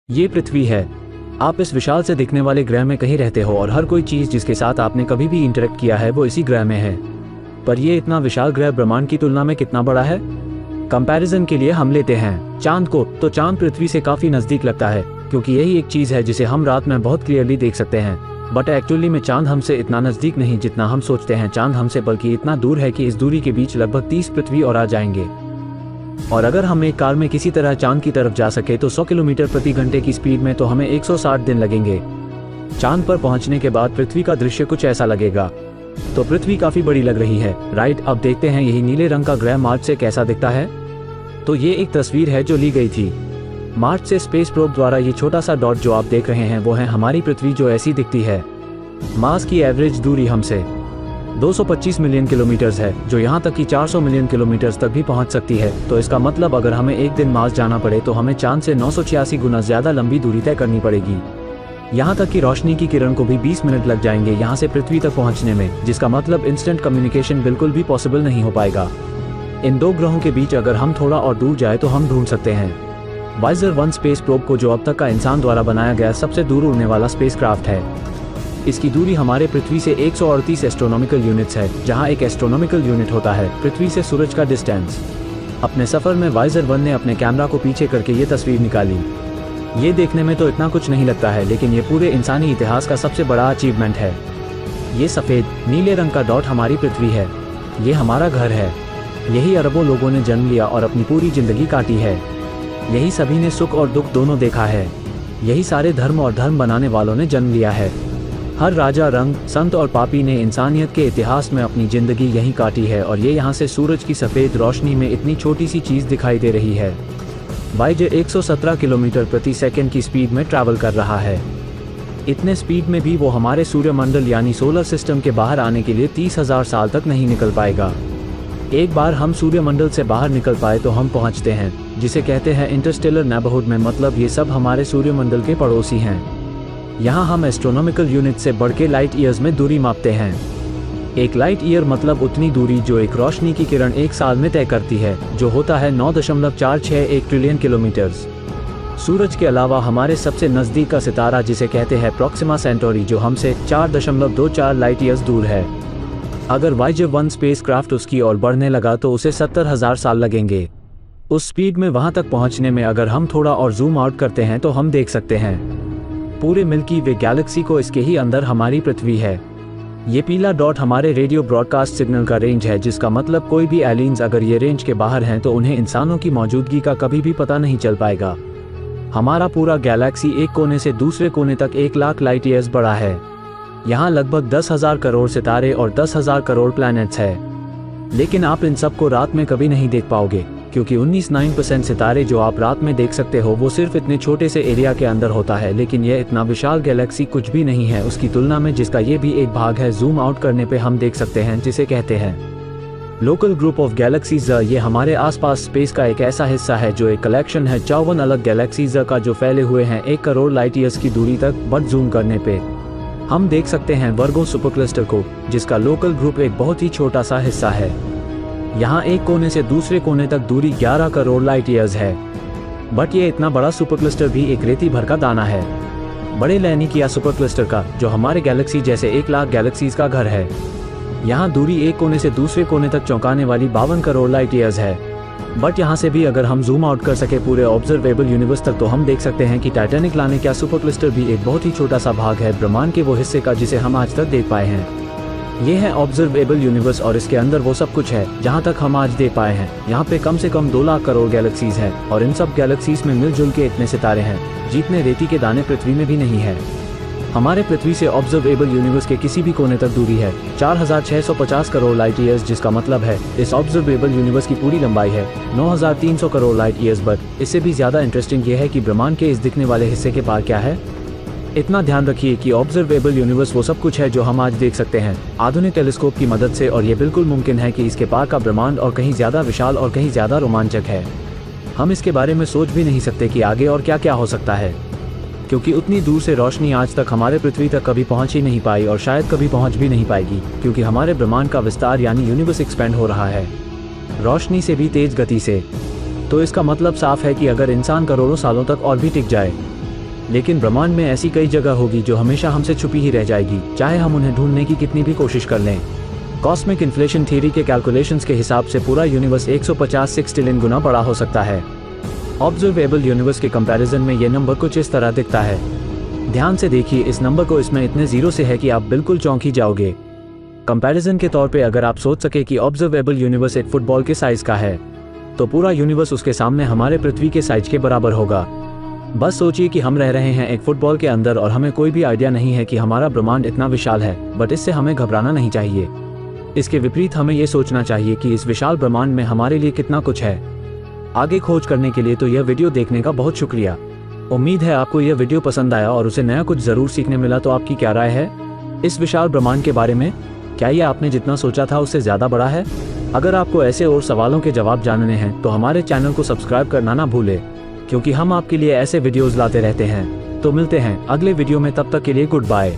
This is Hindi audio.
ये पृथ्वी है। आप इस विशाल से दिखने वाले ग्रह में कहीं रहते हो और हर कोई चीज जिसके साथ आपने कभी भी इंटरेक्ट किया है वो इसी ग्रह में है। पर ये इतना विशाल ग्रह ब्रह्मांड की तुलना में कितना बड़ा है? कंपैरिजन के लिए हम लेते हैं चांद को, तो चांद पृथ्वी से काफी नजदीक लगता है क्योंकि यही एक चीज है जिसे हम रात में बहुत क्लियरली देख सकते हैं। बट एक्चुअली में चांद हमसे इतना नजदीक नहीं जितना हम सोचते हैं। चांद हमसे बल्कि इतना दूर है कि इस दूरी के बीच लगभग 30 पृथ्वी और आ जाएंगे। और अगर हम एक कार में किसी तरह चांद की तरफ जा सके तो 100 किलोमीटर प्रति घंटे की स्पीड में तो हमें 160 दिन लगेंगे। चांद पर पहुंचने के बाद पृथ्वी का दृश्य कुछ ऐसा लगेगा। तो पृथ्वी काफी बड़ी लग रही है, राइट? अब देखते हैं यही नीले रंग का ग्रह मार्स से कैसा दिखता है। तो ये एक तस्वीर है जो ली गई थी मार्स से स्पेस प्रोब द्वारा। ये छोटा सा डॉट जो आप देख रहे हैं वो है हमारी पृथ्वी जो ऐसी दिखती है। मार्स की एवरेज दूरी हमसे 225 मिलियन किलोमीटर्स है, जो यहाँ तक कि 400 मिलियन किलोमीटर्स तक भी पहुँच सकती है। तो इसका मतलब अगर हमें एक दिन मार्स जाना पड़े तो हमें चांद से 986 गुना ज्यादा लंबी दूरी तय करनी पड़ेगी। यहाँ तक कि रोशनी की किरण को भी 20 मिनट लग जाएंगे यहाँ से पृथ्वी तक पहुँचने में, जिसका मतलब इंस्टेंट कम्युनिकेशन बिल्कुल भी पॉसिबल नहीं हो पाएगा। इन दो ग्रहों के बीच अगर हम थोड़ा और दूर जाए तो हम ढूंढ सकते हैं वाइजर 1 स्पेस प्रोब को, जो अब तक का इंसान द्वारा बनाया गया सबसे दूर उड़ने वाला स्पेसक्राफ्ट है। इसकी दूरी हमारे पृथ्वी से 138 एस्ट्रोनॉमिकल यूनिट्स है, जहां एक एस्ट्रोनॉमिकल यूनिट होता है पृथ्वी से सूरज का डिस्टेंस। अपने सफर में वाइजर 1 ने अपने कैमरा को पीछे करके ये तस्वीर निकाली। ये देखने में तो इतना कुछ नहीं लगता है, लेकिन ये पूरे इंसानी इतिहास का सबसे बड़ा अचीवमेंट है। ये सफेद नीले रंग का डॉट हमारी पृथ्वी है। ये हमारा घर है। यही अरबों लोगों ने जन्म लिया और अपनी पूरी जिंदगी काटी है। यही सभी ने सुख और दुख दोनों देखा है। यही सारे धर्म और धर्म बनाने वालों ने जन्म लिया है। हर राजा, रंग, संत और पापी ने इंसानियत के इतिहास में अपनी जिंदगी यहीं काटी है। और ये यहाँ से सूरज की सफेद रोशनी में इतनी छोटी सी चीज दिखाई दे रही है। वाइजर 117 किलोमीटर प्रति सेकंड की स्पीड में ट्रैवल कर रहा है। इतने स्पीड में भी वो हमारे सूर्यमंडल यानी सोलर सिस्टम के बाहर आने के लिए 30,000 साल तक नहीं निकल पाएगा। एक बार हम सूर्यमंडल से बाहर निकल पाए तो हम पहुंचते हैं जिसे कहते हैं इंटरस्टेलर नेबरहुड में, मतलब ये सब हमारे सूर्यमंडल के पड़ोसी हैं। यहाँ हम एस्ट्रोनॉमिकल यूनिट से बढ़ के लाइट ईयर्स में दूरी मापते हैं। एक लाइट ईयर मतलब उतनी दूरी जो एक रोशनी की किरण एक साल में तय करती है, जो होता है 9.461 ट्रिलियन किलोमीटर्स। सूरज के अलावा हमारे सबसे नजदीक का सितारा जिसे कहते हैं प्रॉक्सिमा सेंटोरी, जो हमसे 4.24 लाइट ईयर्स दूर है। अगर वाइजर 1 स्पेसक्राफ्ट उसकी ओर बढ़ने लगा तो उसे 70,000 साल लगेंगे। उस स्पीड में वहां तक पहुंचने में अगर हम थोड़ा और जूम आउट करते हैं तो हम देख सकते हैं पूरे मिल्की वे गैलेक्सी को। इसके ही अंदर हमारी पृथ्वी है। ये पीला डॉट हमारे रेडियो ब्रॉडकास्ट सिग्नल का रेंज है, जिसका मतलब कोई भी एलियंस अगर ये रेंज के बाहर हैं तो उन्हें इंसानों की मौजूदगी का कभी भी पता नहीं चल पाएगा। हमारा पूरा गैलेक्सी एक कोने से दूसरे कोने तक 1 लाख लाइट ईयर्स बड़ा है। यहाँ लगभग 10,000 करोड़ सितारे और 10,000 करोड़ प्लैनेट्स है। लेकिन आप इन सब को रात में कभी नहीं देख पाओगे, क्योंकि 19% सितारे जो आप रात में देख सकते हो वो सिर्फ इतने छोटे से एरिया के अंदर होता है। लेकिन यह इतना विशाल गैलेक्सी कुछ भी नहीं है उसकी तुलना में, जिसका ये भी एक भाग है। जूम आउट करने पे हम देख सकते हैं जिसे कहते हैं लोकल ग्रुप ऑफ गैलेक्सीज। ये हमारे आसपास स्पेस का एक ऐसा हिस्सा है जो एक कलेक्शन है 54 अलग गैलेक्सीज का, जो फैले हुए हैं 1 करोड़ लाइट ईयर्स की दूरी तक। बट जूम करने पे हम देख सकते हैं वर्गो सुपर क्लस्टर को, जिसका लोकल ग्रुप एक बहुत ही छोटा सा हिस्सा है। यहाँ एक कोने से दूसरे कोने तक दूरी 11 करोड़ लाइट ईयर्स है। बट ये इतना बड़ा सुपर क्लस्टर भी एक रेती भर का दाना है बड़े लैनिकिया सुपर क्लस्टर का, जो हमारे गैलेक्सी जैसे 1 लाख गैलेक्सीज का घर है। यहाँ दूरी एक कोने से दूसरे कोने तक चौंकाने वाली 52 करोड़ लाइट ईयर्स है। बट यहाँ से भी अगर हम जूम आउट कर सके पूरे ऑब्जर्वेबल यूनिवर्स तक तो हम देख सकते हैं कि टाइटैनिक लाने का सुपर क्लस्टर भी एक बहुत ही छोटा सा भाग है ब्रह्मांड के वो हिस्से का जिसे हम आज तक देख पाए हैं। ये है ऑब्जर्वेबल यूनिवर्स और इसके अंदर वो सब कुछ है जहाँ तक हम आज देख पाए हैं। यहाँ पे कम से कम 2 लाख करोड़ गैलेक्सीज हैं और इन सब गैलेक्सीज में मिलजुल के इतने सितारे हैं जितने रेती के दाने पृथ्वी में भी नहीं है। हमारे पृथ्वी से ऑब्जर्वेबल यूनिवर्स के किसी भी कोने तक दूरी है 4,650 करोड़ लाइट ईयर्स, जिसका मतलब है इस ऑब्जर्वेबल यूनिवर्स की पूरी लंबाई है 9,300 करोड़ लाइट ईयर्स। बट इससे भी ज्यादा इंटरेस्टिंग ये है कि ब्रह्मांड के इस दिखने वाले हिस्से के पार क्या है। इतना ध्यान रखिए कि ऑब्जर्वेबल यूनिवर्स वो सब कुछ है जो हम आज देख सकते हैं आधुनिक टेलीस्कोप की मदद से, और ये बिल्कुल मुमकिन है कि इसके पार का ब्रह्मांड और कहीं ज्यादा विशाल और कहीं ज्यादा रोमांचक है। हम इसके बारे में सोच भी नहीं सकते कि आगे और क्या क्या हो सकता है, क्योंकि उतनी दूर से रोशनी आज तक हमारे पृथ्वी तक कभी पहुंच ही नहीं पाई और शायद कभी पहुंच भी नहीं पाएगी, क्योंकि हमारे ब्रह्मांड का विस्तार यानी यूनिवर्स एक्सपेंड हो रहा है रोशनी से भी तेज गति से। तो इसका मतलब साफ है कि अगर इंसान करोड़ों सालों तक और भी टिक जाए लेकिन ब्रह्मांड में ऐसी कई जगह होगी जो हमेशा हमसे छुपी ही रह जाएगी, चाहे हम उन्हें ढूंढने की कितनी भी कोशिश कर लें। कॉस्मिक इन्फ्लेशन थ्योरी के कैलकुलेशंस के हिसाब से पूरा यूनिवर्स 150 ट्रिलियन गुना बड़ा हो सकता है। ऑब्जर्वेबल यूनिवर्स के कंपैरिजन में ये नंबर कुछ इस तरह दिखता है। ध्यान से देखिए इस नंबर को, इसमें इतने जीरो से है कि आप बिल्कुल चौंक ही जाओगे। कंपैरिजन के तौर पे अगर आप सोच सके कि ऑब्जर्वेबल यूनिवर्स एक फुटबॉल के साइज का है, तो पूरा यूनिवर्स उसके सामने हमारे पृथ्वी के साइज के बराबर होगा। बस सोचिए कि हम रह रहे हैं एक फुटबॉल के अंदर और हमें कोई भी आइडिया नहीं है कि हमारा ब्रह्मांड इतना विशाल है, बट इससे हमें घबराना नहीं चाहिए। इसके विपरीत हमें ये सोचना चाहिए कि इस विशाल ब्रह्मांड में हमारे लिए कितना कुछ है। आगे खोज करने के लिए तो यह वीडियो देखने का बहुत शुक्रिया। उम्मीद है आपको यह वीडियो पसंद आया और उसे नया कुछ जरूर सीखने मिला। तो आपकी क्या राय है इस विशाल ब्रह्मांड के बारे में? क्या यह आपने जितना सोचा था उससे ज्यादा बड़ा है? अगर आपको ऐसे और सवालों के जवाब जानने हैं तो हमारे चैनल को सब्सक्राइब करना ना भूलें, क्योंकि हम आपके लिए ऐसे वीडियोस लाते रहते हैं। तो मिलते हैं अगले वीडियो में, तब तक के लिए गुड बाय।